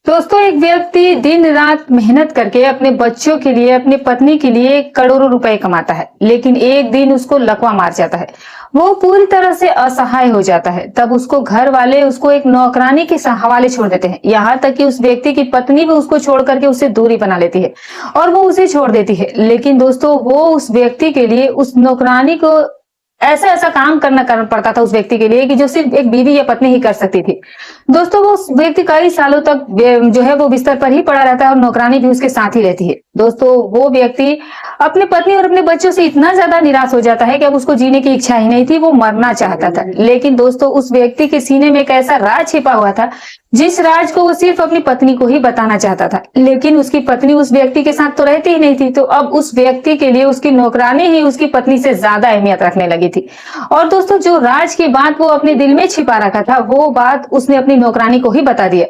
दोस्तों, एक व्यक्ति दिन रात मेहनत करके अपने बच्चों के लिए, अपनी पत्नी के लिए करोड़ों रुपए कमाता है, लेकिन एक दिन उसको लकवा मार जाता है। वो पूरी तरह से असहाय हो जाता है। तब उसको घर वाले उसको एक नौकरानी के हवाले छोड़ देते हैं। यहाँ तक कि उस व्यक्ति की पत्नी भी उसको छोड़ करके उससे दूरी बना लेती है और वो उसे छोड़ देती है। लेकिन दोस्तों, वो उस व्यक्ति के लिए, उस नौकरानी को ऐसा ऐसा काम करना पड़ता था उस व्यक्ति के लिए कि जो सिर्फ एक बीवी या पत्नी ही कर सकती थी। दोस्तों, वो व्यक्ति कई सालों तक जो है वो बिस्तर पर ही पड़ा रहता है और नौकरानी भी उसके साथ ही रहती है। दोस्तों, वो व्यक्ति अपने पत्नी और अपने बच्चों से इतना ज्यादा निराश हो जाता है कि अब उसको जीने की इच्छा ही नहीं थी, वो मरना चाहता था। लेकिन दोस्तों, उस व्यक्ति के सीने में एक ऐसा राज छिपा हुआ था जिस राज को वो सिर्फ अपनी पत्नी को ही बताना चाहता था। लेकिन उसकी पत्नी उस व्यक्ति के साथ तो रहती ही नहीं थी, तो अब उस व्यक्ति के लिए उसकी नौकरानी ही उसकी पत्नी से ज्यादा अहमियत रखने लगी थी। और दोस्तों, जो राज की बात वो अपने दिल में छिपा रखा था, वो बात उसने अपनी नौकरानी को ही बता दिया।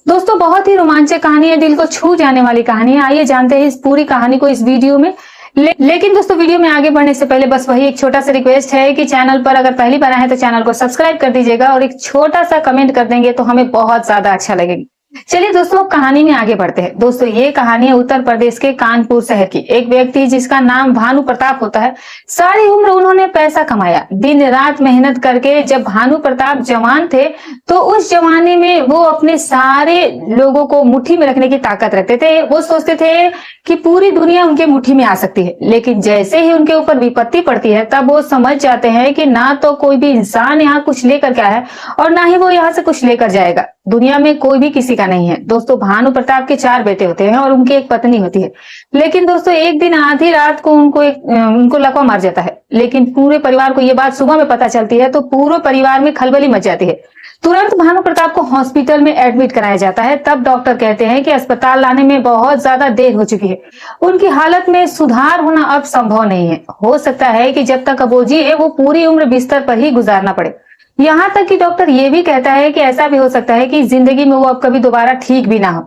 दोस्तों, बहुत ही रोमांचक कहानी है, दिल को छू जाने वाली कहानी है। आइए जानते हैं इस पूरी कहानी को इस वीडियो में। लेकिन दोस्तों, वीडियो में आगे बढ़ने से पहले बस वही एक छोटा सा रिक्वेस्ट है कि चैनल पर अगर पहली बार आए हैं तो चैनल को सब्सक्राइब कर दीजिएगा और एक छोटा सा कमेंट कर देंगे तो हमें बहुत ज्यादा अच्छा लगेगा। चलिए दोस्तों, कहानी में आगे बढ़ते हैं। दोस्तों, ये कहानी है उत्तर प्रदेश के कानपुर शहर की। एक व्यक्ति जिसका नाम भानु प्रताप होता है। सारी उम्र उन्होंने पैसा कमाया, दिन रात मेहनत करके। जब भानु प्रताप जवान थे तो उस जमाने में वो अपने सारे लोगों को मुट्ठी में रखने की ताकत रखते थे। वो सोचते थे कि पूरी दुनिया उनके मुट्ठी में आ सकती है। लेकिन जैसे ही उनके ऊपर विपत्ति पड़ती है तब वो समझ जाते हैं कि ना तो कोई भी इंसान यहाँ कुछ लेकर के आया है और ना ही वो यहाँ से कुछ लेकर जाएगा। दुनिया में कोई भी किसी का नहीं है। दोस्तों, भानु प्रताप के 4 बेटे होते हैं और उनकी एक पत्नी होती है। लेकिन दोस्तों, एक दिन आधी रात को उनको लकवा मार जाता है। लेकिन पूरे परिवार को ये बात सुबह में पता चलती है तो पूरे परिवार में खलबली मच जाती है। तुरंत भानु प्रताप को हॉस्पिटल में एडमिट कराया जाता है। तब डॉक्टर कहते हैं कि अस्पताल लाने में बहुत ज्यादा देर हो चुकी है, उनकी हालत में सुधार होना अब संभव नहीं है। हो सकता है कि जब तक अब वो जिए वो पूरी उम्र बिस्तर पर ही गुजारना पड़े। यहाँ तक कि डॉक्टर ये भी कहता है कि ऐसा भी हो सकता है कि जिंदगी में वो अब कभी दोबारा ठीक भी ना हो।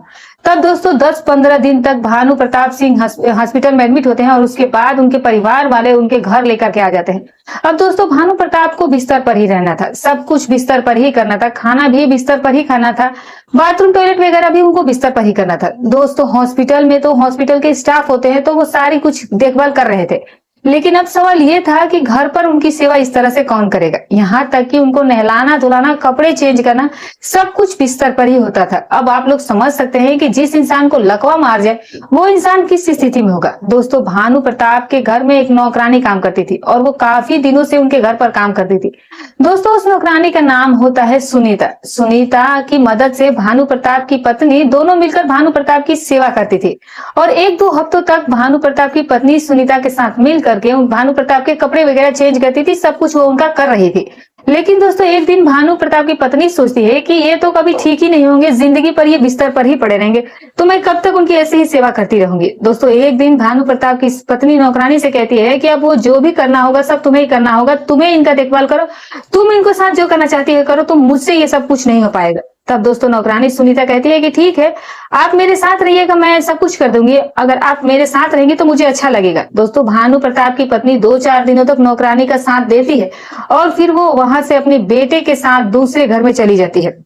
तब दोस्तों, 10-15 दिन तक भानु प्रताप सिंह हॉस्पिटल में एडमिट होते हैं और उसके बाद उनके परिवार वाले उनके घर लेकर के आ जाते हैं। अब दोस्तों, भानु प्रताप को बिस्तर पर ही रहना था, सब कुछ बिस्तर पर ही करना था, खाना भी बिस्तर पर ही खाना था, बाथरूम टॉयलेट वगैरह भी उनको बिस्तर पर ही करना था। दोस्तों, हॉस्पिटल में तो हॉस्पिटल के स्टाफ होते हैं तो वो सारी कुछ देखभाल कर रहे थे। लेकिन अब सवाल ये था कि घर पर उनकी सेवा इस तरह से कौन करेगा। यहाँ तक कि उनको नहलाना धुलाना, कपड़े चेंज करना, सब कुछ बिस्तर पर ही होता था। अब आप लोग समझ सकते हैं कि जिस इंसान को लकवा मार जाए वो इंसान किस स्थिति में होगा। दोस्तों, भानु प्रताप के घर में एक नौकरानी काम करती थी और वो काफी दिनों से उनके घर पर काम करती थी। दोस्तों, उस नौकरानी का नाम होता है सुनीता। सुनीता की मदद से भानु प्रताप की पत्नी दोनों मिलकर भानु प्रताप की सेवा करती थी और 1-2 हफ्तों तक भानु प्रताप की पत्नी सुनीता के साथ मिलकर करके भानु प्रताप के कपड़े वगैरह चेंज करती थी, सब कुछ वो उनका कर रही थी। लेकिन दोस्तों, एक दिन भानु प्रताप की पत्नी सोचती है कि ये तो कभी ठीक ही नहीं होंगे, जिंदगी पर ये बिस्तर पर ही पड़े रहेंगे, तो मैं कब तक उनकी ऐसे ही सेवा करती रहूंगी। दोस्तों, एक दिन भानु प्रताप की पत्नी नौकरानी से कहती है कि अब वो जो भी करना होगा सब तुम्हें ही करना होगा, तुम्हें इनका देखभाल करो, तुम इनको साथ जो करना चाहती है करो, तुम मुझसे ये सब कुछ नहीं हो पाएगा। तब दोस्तों, नौकरानी सुनीता कहती है कि ठीक है, आप मेरे साथ रहिएगा, मैं सब कुछ कर दूंगी, अगर आप मेरे साथ रहेंगे तो मुझे अच्छा लगेगा। दोस्तों, भानु प्रताप की पत्नी 2-4 दिनों तक नौकरानी का साथ देती है और फिर वो वहां से अपने बेटे के साथ दूसरे घर में चली जाती है।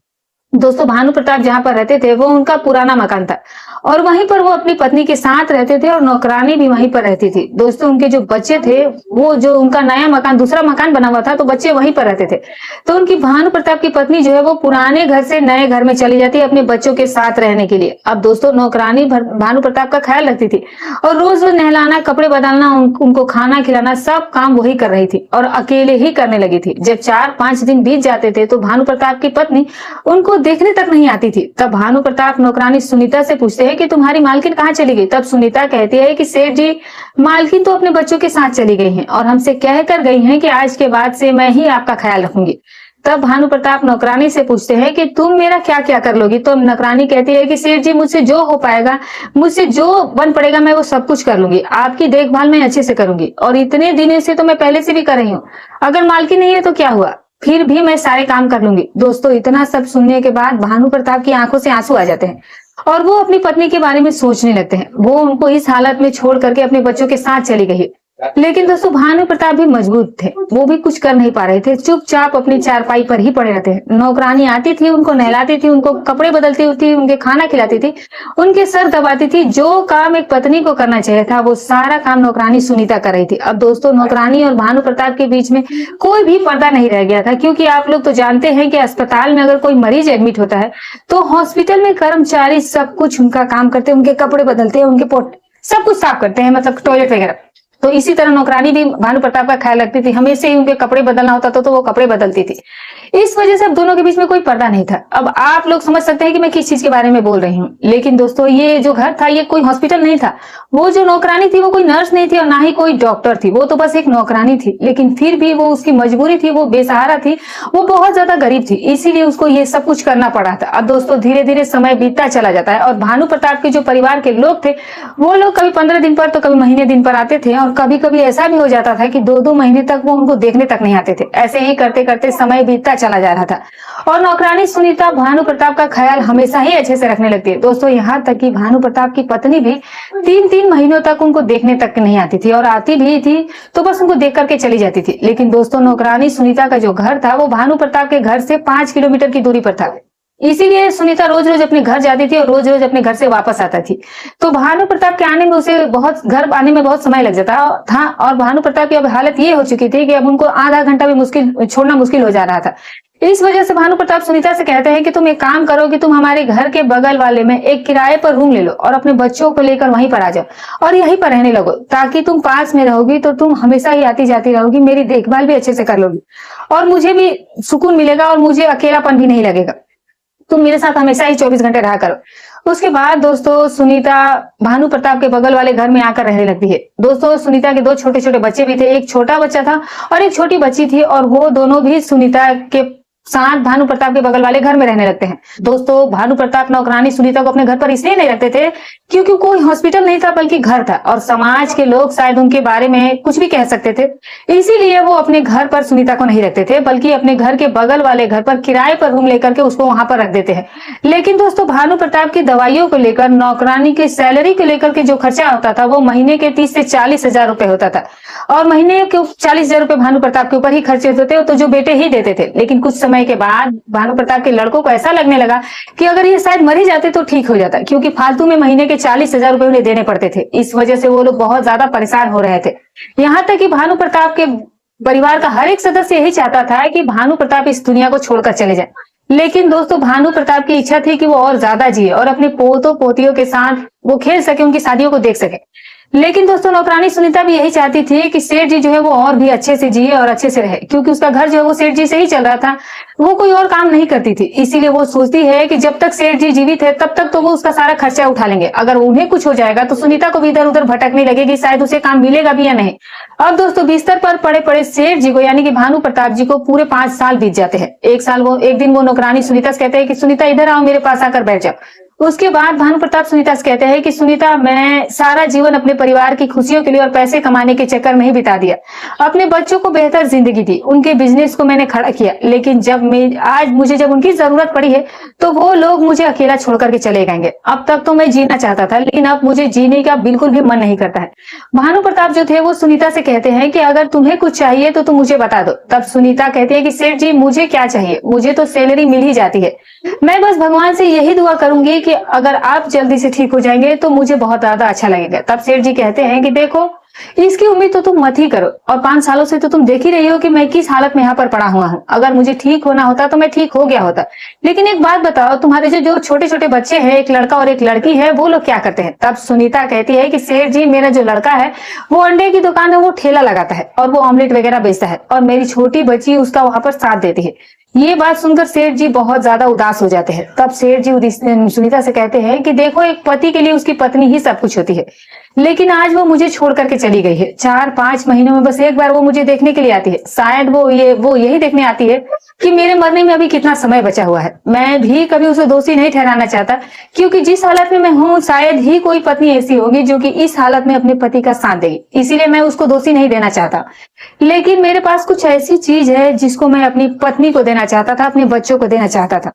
दोस्तों, भानु प्रताप जहाँ पर रहते थे वो उनका पुराना मकान था और वहीं पर वो अपनी पत्नी के साथ रहते थे और नौकरानी भी वहीं पर रहती थी। दोस्तों, उनके जो बच्चे थे, वो जो उनका नया मकान, दूसरा मकान बना हुआ था तो बच्चे वहीं पर रहते थे। तो उनकी भानु प्रताप की पत्नी जो है वो पुराने घर से नए घर में चली जाती है अपने बच्चों के साथ रहने के लिए। अब दोस्तों, नौकरानी भानु प्रताप का ख्याल रखती थी और रोज नहलाना, कपड़े बदलना, उनको खाना खिलाना, सब काम वही कर रही थी और अकेले ही करने लगी थी। जब 4-5 दिन बीत जाते थे तो भानु प्रताप की पत्नी उनको देखने तक नहीं आती थी। तब भानु प्रताप नौकरानी सुनीता से पूछते हैं कि तुम्हारी मालकिन कहाँ चली गई। तब सुनीता कहती है कि सेठ जी, मालकिन तो अपने बच्चों के साथ चली गई हैं और हमसे कह कर गई हैं कि आज के बाद से मैं ही आपका ख्याल रखूंगी। तब भानु प्रताप नौकरानी से पूछते हैं कि तुम मेरा क्या क्या कर लोगी। तो नौकरानी कहती है कि सेठ जी, मुझसे जो हो पाएगा, मुझसे जो बन पड़ेगा, मैं वो सब कुछ कर लूंगी, आपकी देखभाल मैं अच्छे से करूंगी और इतने दिनों से तो मैं पहले से भी कर रही हूँ, अगर मालकिन नहीं है तो क्या हुआ, फिर भी मैं सारे काम कर लूंगी। दोस्तों, इतना सब सुनने के बाद भानु प्रताप की आंखों से आंसू आ जाते हैं और वो अपनी पत्नी के बारे में सोचने लगते हैं। वो उनको इस हालत में छोड़ करके अपने बच्चों के साथ चली गई। लेकिन दोस्तों भानु प्रताप भी मजबूत थे, वो भी कुछ कर नहीं पा रहे थे, चुपचाप अपनी चारपाई पर ही पड़े रहते हैं। नौकरानी आती थी, उनको नहलाती थी, उनको कपड़े बदलती थी, उनके खाना खिलाती थी, उनके सर दबाती थी। जो काम एक पत्नी को करना चाहिए था वो सारा काम नौकरानी सुनीता कर रही थी। अब दोस्तों नौकरानी और भानु प्रताप के बीच में कोई भी पर्दा नहीं रह गया था, क्योंकि आप लोग तो जानते हैं कि अस्पताल में अगर कोई मरीज एडमिट होता है तो हॉस्पिटल में कर्मचारी सब कुछ उनका काम करते हैं, उनके कपड़े बदलते हैं, उनके पोट सब कुछ साफ करते हैं, मतलब टॉयलेट वगैरह। तो इसी तरह नौकरानी भी भानु प्रताप का ख्याल रखती थी, हमेशा ही उनके कपड़े बदलना होता था तो वो कपड़े बदलती थी। इस वजह से अब दोनों के बीच में कोई पर्दा नहीं था। अब आप लोग समझ सकते हैं कि मैं किस चीज के बारे में बोल रही हूँ। लेकिन दोस्तों ये जो घर था ये कोई हॉस्पिटल नहीं था, वो जो नौकरानी थी वो कोई नर्स नहीं थी और ना ही कोई डॉक्टर थी, वो तो बस एक नौकरानी थी। लेकिन फिर भी वो उसकी मजबूरी थी, वो बेसहारा थी, वो बहुत ज्यादा गरीब थी, इसीलिए उसको ये सब कुछ करना पड़ा था। अब दोस्तों धीरे धीरे समय बीतता चला जाता है और भानु प्रताप के जो परिवार के लोग थे वो लोग कभी 15 दिन पर तो कभी महीने दिन पर आते थे, और कभी कभी ऐसा भी हो जाता था कि 2-2 महीने तक वो उनको देखने तक नहीं आते थे। ऐसे ही करते करते समय बीतता चला जा रहा था और नौकरानी सुनीता भानु प्रताप का ख्याल हमेशा ही अच्छे से रखने लगती है। दोस्तों यहाँ तक कि भानु प्रताप की पत्नी भी 3-3 महीनों तक उनको देखने तक नहीं आती थी, और आती भी थी तो बस उनको देख करके चली जाती थी। लेकिन दोस्तों नौकरानी सुनीता का जो घर था वो भानु प्रताप के घर से 5 किलोमीटर की दूरी पर था, इसीलिए सुनीता रोज रोज अपने घर जाती थी और रोज रोज अपने घर से वापस आता थी। तो भानु प्रताप के आने में उसे घर आने में बहुत समय लग जाता था, और भानु प्रताप की अब हालत ये हो चुकी थी कि अब उनको आधा घंटा भी छोड़ना मुश्किल हो जा रहा था। इस वजह से भानु प्रताप सुनीता से कहते हैं कि तुम एक काम करो कि तुम हमारे घर के बगल वाले में एक किराए पर रूम ले लो और अपने बच्चों को लेकर वहीं पर आ जाओ और यहीं पर रहने लगो, ताकि तुम पास में रहोगी तो तुम हमेशा ही आती जाती रहोगी, मेरी देखभाल भी अच्छे से कर लोगी और मुझे भी सुकून मिलेगा और मुझे अकेलापन भी नहीं लगेगा। तुम मेरे साथ हमेशा ही 24 घंटे रहा करो। उसके बाद दोस्तों सुनीता भानु प्रताप के बगल वाले घर में आकर रहने लगती है। दोस्तों सुनीता के 2 छोटे छोटे बच्चे भी थे, एक छोटा बच्चा था और एक छोटी बच्ची थी, और वो दोनों भी सुनीता के साथ भानु प्रताप के बगल वाले घर में रहने लगते हैं। दोस्तों भानु प्रताप नौकरानी सुनीता को अपने घर पर इसलिए नहीं रखते थे क्योंकि कोई हॉस्पिटल नहीं था बल्कि घर था, और समाज के लोग शायद उनके बारे में कुछ भी कह सकते थे, इसीलिए वो अपने घर पर सुनीता को नहीं रखते थे बल्कि अपने घर के बगल वाले घर पर किराए पर रूम लेकर के उसको वहां पर रख देते हैं। लेकिन दोस्तों भानु प्रताप की दवाइयों को लेकर, नौकरानी की सैलरी को लेकर के जो खर्चा होता था वो महीने के 30 से 40 हजार रुपए होता था, और महीने के 40 हजार रुपए भानु प्रताप के ऊपर ही खर्चे होते थे, तो जो बेटे ही देते थे। लेकिन कुछ समय के बाद भानु प्रताप के लड़कों को ऐसा लगने लगा कि अगर ये शायद मर ही जाते तो ठीक हो जाता, क्योंकि फालतू में महीने के 40 हजार रुपए उन्हें देने पड़ते थे। इस वजह से वो लोग बहुत ज्यादा परेशान हो रहे थे। यहाँ तक कि भानु प्रताप के परिवार का हर एक सदस्य यही चाहता था कि भानु प्रताप इस दुनिया को छोड़कर चले जाए। लेकिन दोस्तों भानु प्रताप की इच्छा थी कि वो और ज्यादा जिए और अपने पोतों पोतियों के साथ वो खेल सके, उनकी शादियों को देख सके। लेकिन दोस्तों नौकरानी सुनीता भी यही चाहती थी कि सेठ जी जो है वो और भी अच्छे से जिए और अच्छे से रहे, क्योंकि उसका घर जो है वो सेठ जी से ही चल रहा था, वो कोई और काम नहीं करती थी। इसीलिए वो सोचती है कि जब तक सेठ जी जीवित है तब तक तो वो उसका सारा खर्चा उठा लेंगे, अगर उन्हें कुछ हो जाएगा तो सुनीता को भी इधर उधर भटकने लगेगी, शायद उसे काम मिलेगा भी या नहीं। अब दोस्तों बिस्तर पर पड़े पड़े सेठ जी को यानी कि भानु प्रताप जी को पूरे 5 साल बीत जाते हैं। एक दिन वो नौकरानी सुनीता से कहते हैं कि सुनीता इधर आओ, मेरे पास आकर बैठ जाओ। उसके बाद भानु प्रताप सुनीता से कहते हैं कि सुनीता मैं सारा जीवन अपने परिवार की खुशियों के लिए और पैसे कमाने के चक्कर में ही बिता दिया, अपने बच्चों को बेहतर जिंदगी दी, उनके बिजनेस को मैंने खड़ा किया, लेकिन आज मुझे जब उनकी जरूरत पड़ी है तो वो लोग मुझे अकेला छोड़ करके चले गएंगे। अब तक तो मैं जीना चाहता था लेकिन अब मुझे जीने का बिल्कुल भी मन नहीं करता है। भानु प्रताप जो थे वो सुनीता से कहते हैं कि अगर तुम्हें कुछ चाहिए तो तुम मुझे बता दो। तब सुनीता कहती है कि सेठ जी मुझे क्या चाहिए, मुझे तो सैलरी मिल ही जाती है, मैं बस भगवान से यही दुआ करूंगी कि अगर आप जल्दी से ठीक हो जाएंगे तो मुझे बहुत ज्यादा अच्छा लगेगा। तब सेठ जी कहते हैं कि देखो इसकी उम्मीद तो तुम मत ही करो, और 5 सालों से तो तुम देख ही रही हो कि मैं किस हालत में यहाँ पर पड़ा हुआ हूँ। अगर मुझे ठीक होना होता तो मैं ठीक हो गया होता, लेकिन एक बात बताओ तुम्हारे जो छोटे छोटे बच्चे हैं, एक लड़का और एक लड़की है, वो लोग क्या करते हैं। तब सुनीता कहती है कि सेठ जी मेरा जो लड़का है वो अंडे की दुकान है, वो ठेला लगाता है और वो ऑमलेट वगैरह बेचता है, और मेरी छोटी बच्ची उसका वहां पर साथ देती है। ये बात सुनकर सेठ जी बहुत ज्यादा उदास हो जाते हैं। तब सेठ जी सुनीता से कहते हैं कि देखो एक पति के लिए उसकी पत्नी ही सब कुछ होती है, लेकिन आज वो मुझे छोड़ करके चली गई है। 4-5 महीनों में बस एक बार वो मुझे देखने के लिए आती है, शायद वो यही देखने आती है कि मेरे मरने में अभी कितना समय बचा हुआ है। मैं भी कभी उसे दोषी नहीं ठहराना चाहता, क्योंकि जिस हालत में मैं हूँ शायद ही कोई पत्नी ऐसी होगी जो कि इस हालत में अपने पति का साथ देगी, इसीलिए मैं उसको दोषी नहीं देना चाहता। लेकिन मेरे पास कुछ ऐसी चीज है जिसको मैं अपनी पत्नी को देना चाहता था, अपने बच्चों को देना चाहता था।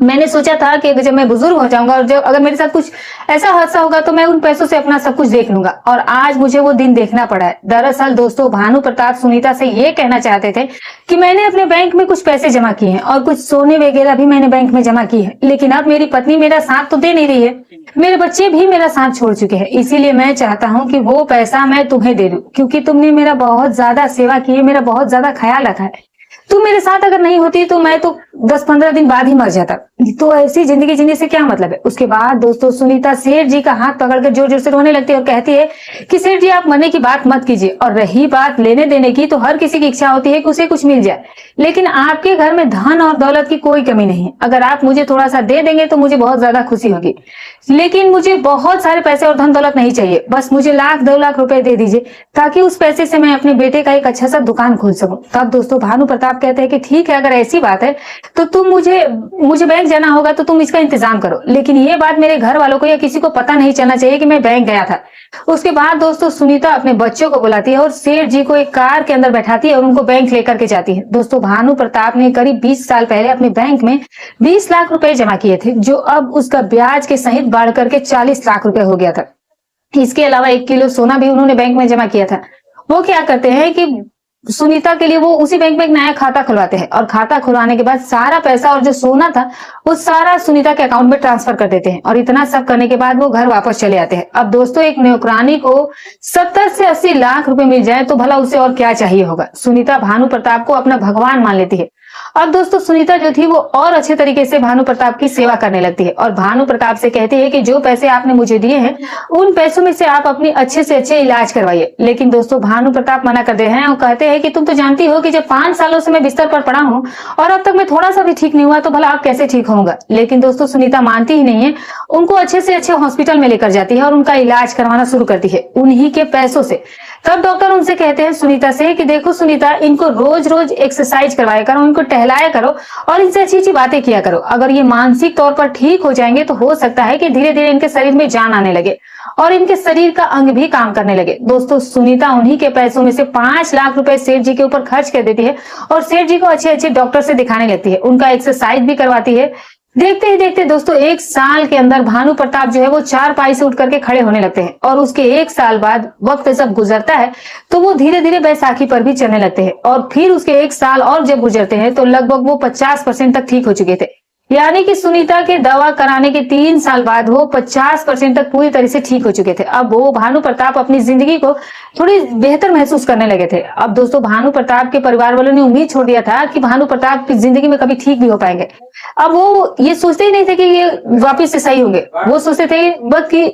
मैंने सोचा था कि जब मैं बुजुर्ग हो जाऊंगा और जब अगर मेरे साथ कुछ ऐसा हादसा होगा तो मैं उन पैसों से अपना सब कुछ देख लूंगा, और आज मुझे वो दिन देखना पड़ा है। दरअसल दोस्तों, भानु प्रताप सुनीता से ये कहना चाहते थे कि मैंने अपने बैंक में कुछ पैसे जमा किए हैं और कुछ सोने वगैरह भी मैंने बैंक में जमा की है, लेकिन अब मेरी पत्नी मेरा साथ तो दे नहीं रही है, मेरे बच्चे भी मेरा साथ छोड़ चुके हैं। इसीलिए मैं चाहता हूँ कि वो पैसा मैं तुम्हें दे दूं, क्योंकि तुमने मेरा बहुत ज्यादा सेवा की है, मेरा बहुत ज्यादा ख्याल रखा है। तुम मेरे साथ अगर नहीं होती तो मैं तो 10-15 दिन बाद ही मर जाता। तो ऐसी जिंदगी जीने से क्या मतलब है। उसके बाद दोस्तों, सुनीता सेठ जी का हाथ पकड़कर जोर जोर से रोने लगती है और कहती है कि सेठ जी, आप मरने की बात मत कीजिए, और रही बात लेने देने की, तो हर किसी की इच्छा होती है कि उसे कुछ मिल जाए, लेकिन आपके घर में धन और दौलत की कोई कमी नहीं है। अगर आप मुझे थोड़ा सा दे देंगे तो मुझे बहुत ज्यादा खुशी होगी, लेकिन मुझे बहुत सारे पैसे और धन दौलत नहीं चाहिए। बस मुझे 1-2 लाख रुपए दे दीजिए, ताकि उस पैसे से मैं अपने बेटे का एक अच्छा सा दुकान खोल सकूं। तब दोस्तों भानु प्रताप कहते हैं कि ठीक है, अगर ऐसी बात है तो तुम मुझे बैंक जाना होगा तो तुम इसका इंतजाम करो, लेकिन ये बात मेरे घर वालों को या किसी को पता नहीं चलना चाहिए कि मैं बैंक गया था। उसके बाद दोस्तों, सुनीता अपने बच्चों को बुलाती है और सेठ जी को एक कार के अंदर बैठाती है और उनको बैंक लेकर के जाती है। दोस्तों, भानु प्रताप ने करीब 20 साल पहले अपने बैंक में 20 लाख रुपए जमा किए थे, जो अब उसका ब्याज के सहित बढ़ करके 40 लाख रुपए हो गया था। इसके अलावा 1 किलो सोना भी उन्होंने बैंक में जमा किया था। वो क्या करते हैं कि सुनीता के लिए वो उसी बैंक में एक नया खाता खुलवाते हैं, और खाता खुलवाने के बाद सारा पैसा और जो सोना था वो सारा सुनीता के अकाउंट में ट्रांसफर कर देते हैं, और इतना सब करने के बाद वो घर वापस चले आते हैं। अब दोस्तों, एक नौकरानी को 70 से 80 लाख रुपए मिल जाए तो भला उसे और क्या चाहिए होगा। सुनीता भानु प्रताप को अपना भगवान मान लेती है। अब दोस्तों, सुनीता जो थी वो और अच्छे तरीके से भानु प्रताप की सेवा करने लगती है, और भानु प्रताप से कहती है कि जो पैसे आपने मुझे दिए हैं उन पैसों में से आप अपनी अच्छे से अच्छे इलाज करवाइए। लेकिन दोस्तों, भानु प्रताप मना कर दे हैं और कहते हैं कि तुम तो जानती हो कि जब 5 सालों से मैं बिस्तर पर पड़ा हूँ और अब तक मैं थोड़ा सा भी ठीक नहीं हुआ, तो भला आप कैसे ठीक होगा। लेकिन दोस्तों, सुनीता मानती ही नहीं है, उनको अच्छे से अच्छे हॉस्पिटल में लेकर जाती है और उनका इलाज करवाना शुरू करती है उन्हीं के पैसों से। तब डॉक्टर उनसे कहते हैं सुनीता से कि देखो सुनीता, इनको रोज रोज एक्सरसाइज करवाया करो, इनको टहलाया करो और इनसे अच्छी अच्छी बातें किया करो। अगर ये मानसिक तौर पर ठीक हो जाएंगे तो हो सकता है कि धीरे धीरे इनके शरीर में जान आने लगे और इनके शरीर का अंग भी काम करने लगे। दोस्तों, सुनीता उन्हीं के पैसों में से 5 लाख रुपए सेठ जी के ऊपर खर्च कर देती है और सेठ जी को अच्छे अच्छे डॉक्टर से दिखाने लगती है, उनका एक्सरसाइज भी करवाती है। देखते ही देखते दोस्तों, 1 साल के अंदर भानु प्रताप जो है वो 4 पाई से उठ करके खड़े होने लगते हैं, और उसके 1 साल बाद वक्त जब गुजरता है तो वो धीरे धीरे बैसाखी पर भी चलने लगते हैं, और फिर उसके 1 साल और जब गुजरते हैं तो लगभग वो 50% तक ठीक हो चुके थे। यानी कि सुनीता के दवा कराने के 3 साल बाद वो 50% तक पूरी तरह से ठीक हो चुके थे। अब वो भानु प्रताप अपनी जिंदगी को थोड़ी बेहतर महसूस करने लगे थे। अब दोस्तों, भानु प्रताप के परिवार वालों ने उम्मीद छोड़ दिया था कि भानु प्रताप की जिंदगी में कभी ठीक भी हो पाएंगे। अब वो ये सोचते ही नहीं थे कि ये वापिस से सही होंगे। वो सोचते थे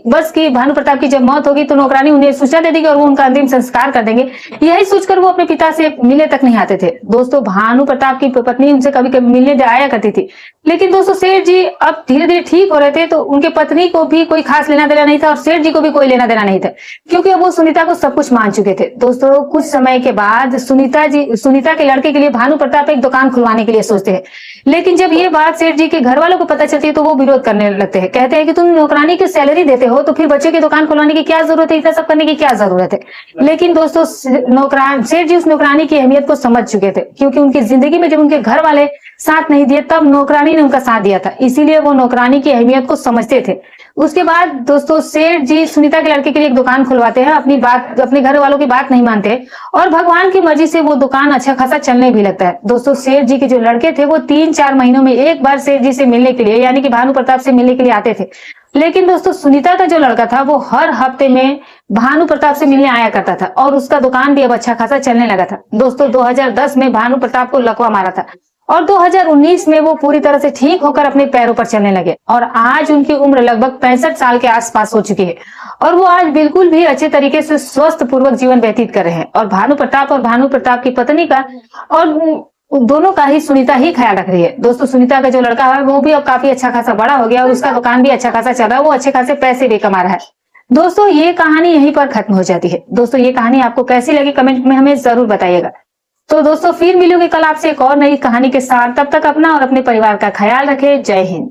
बस कि भानु प्रताप की जब मौत होगी तो नौकरानी उन्हें सूचना दे देगी और वो उनका अंतिम संस्कार कर देंगे। यही सोचकर वो अपने पिता से मिलने तक नहीं आते थे। दोस्तों, भानु प्रताप की पत्नी उनसे कभी कभी मिलने आया करती थी, लेकिन दोस्तों सेठ जी अब धीरे धीरे ठीक हो रहे थे तो उनके पत्नी को भी कोई खास लेना देना नहीं था और सेठ जी को भी कोई लेना देना नहीं था, क्योंकि अब वो सुनीता को सब कुछ मान चुके थे। दोस्तों, कुछ समय के बाद सुनीता के लड़के के लिए भानु प्रताप एक दुकान खुलवाने के लिए सोचते हैं, लेकिन जब ये बात सेठ जी के घर वालों को पता चलती है तो वो विरोध करने लगते हैं। कहते हैं कि तुम नौकरानी की सैलरी देते हो तो फिर बच्चे की दुकान खुलवाने की क्या जरूरत है, इतना सब करने की क्या जरूरत है। लेकिन दोस्तों, सेठ जी उस नौकरानी की अहमियत को समझ चुके थे, क्योंकि उनकी जिंदगी में जब उनके घर वाले साथ नहीं दिए तब नौकरानी ने उनका साथ दिया था, इसीलिए वो नौकरानी की अहमियत को समझते थे। उसके बाद दोस्तों, सेठ जी सुनीता के लड़के के लिए एक दुकान खुलवाते हैं, अपने घर वालों की बात नहीं मानते और भगवान की मर्जी से वो दुकान अच्छा खासा चलने भी लगता है। दोस्तों, सेठ जी के जो लड़के थे वो 3-4 महीनों में एक बार सेठ जी से मिलने के लिए, यानी कि भानु प्रताप से मिलने के लिए आते थे। लेकिन दोस्तों, सुनीता का जो लड़का था वो हर हफ्ते में भानु प्रताप से मिलने आया करता था और उसका दुकान भी अब अच्छा खासा चलने लगा था। दोस्तों, 2010 में भानु प्रताप को लकवा मारा था और 2019 में वो पूरी तरह से ठीक होकर अपने पैरों पर चलने लगे और आज उनकी उम्र लगभग 65 साल के आसपास हो चुकी है और वो आज बिल्कुल भी अच्छे तरीके से स्वस्थ पूर्वक जीवन व्यतीत कर रहे हैं। और भानु प्रताप की पत्नी का और दोनों का ही सुनीता ही ख्याल रख रही है। दोस्तों, सुनीता का जो लड़का है वो भी अब काफी अच्छा खासा बड़ा हो गया और उसका दुकान भी अच्छा खासा चल रहा है, वो अच्छे खासे पैसे भी कमा रहा है। दोस्तों, ये कहानी यहीं पर खत्म हो जाती है। दोस्तों, ये कहानी आपको कैसी लगी कमेंट में हमें जरूर बताइएगा। तो दोस्तों, फिर मिलूंगी कल आपसे एक और नई कहानी के साथ। तब तक अपना और अपने परिवार का ख्याल रखें। जय हिंद।